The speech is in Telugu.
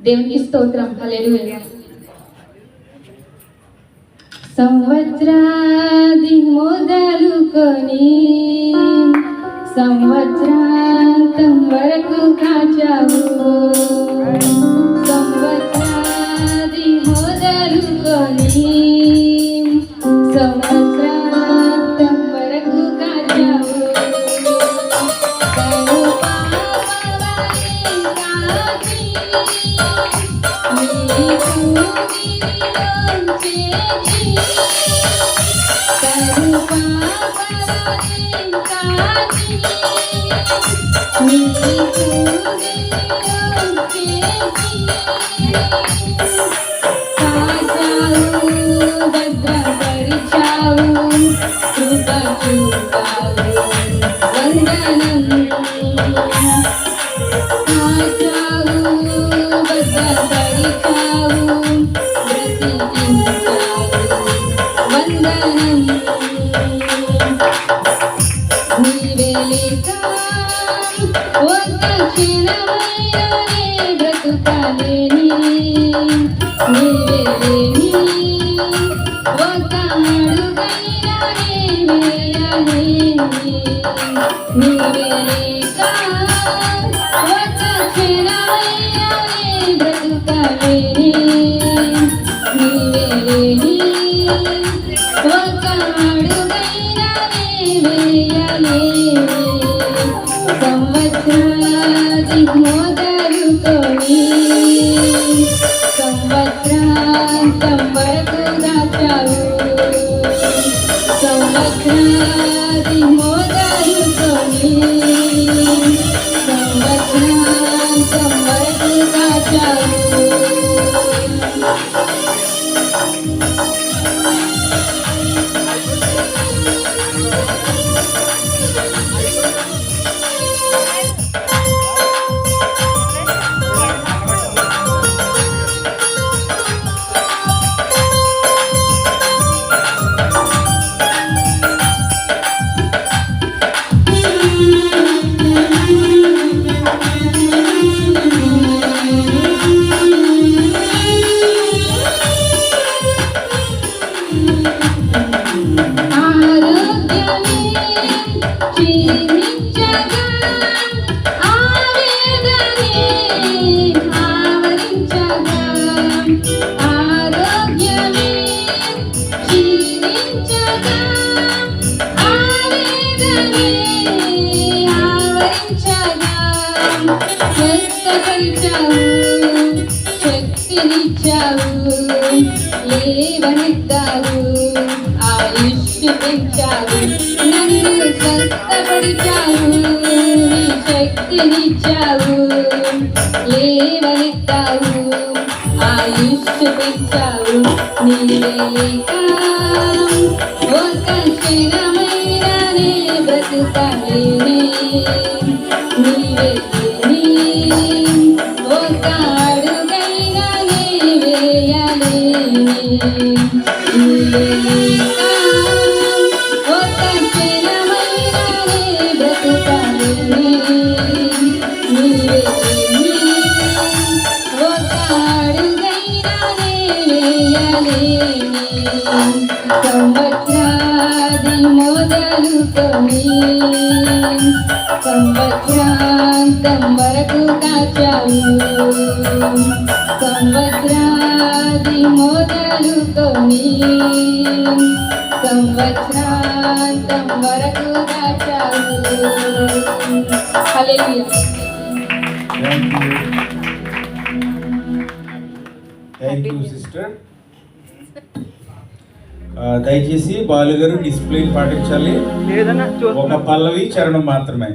దేవునికి స్తోత్రం. హల్లెలూయా. సంవత్సరాది మొదలుకొని సంవత్సరాంతం వరకు కాచావు. సంవత్సరాది మొదలుకొని సంవత్సరాంతం వరకు కాచావు. సంవత్సరాంతం వరకు దాచావు. సంవత్సరాది మొదలుకొని సంవత్సరాంతం వరకు దాచావు. శక్తినిచ్చావు, లేవనెత్తావు, ఆయుష్ పెంచావు, నన్ను స్వస్థపరిచావు. నీ శక్తినిచ్చావు, లేవనెత్తావు, ఆయుష్ పెంచావు. నీవే లేక ఒక క్షణమైనానే బ్రతుకలేనే. నీవే సంవత్సరాది మొదలుకొని సంవత్సరాంతం వరకు కాచావు. సంవత్సరాది మొదలుకొని సంవత్సరాంతం వరకు కాచావు. హల్లెలూయా. Thank you sister. దయచేసి బాలుగారు డిసిప్లిన్ పాటించాలి. ఒక పల్లవి చరణం మాత్రమే.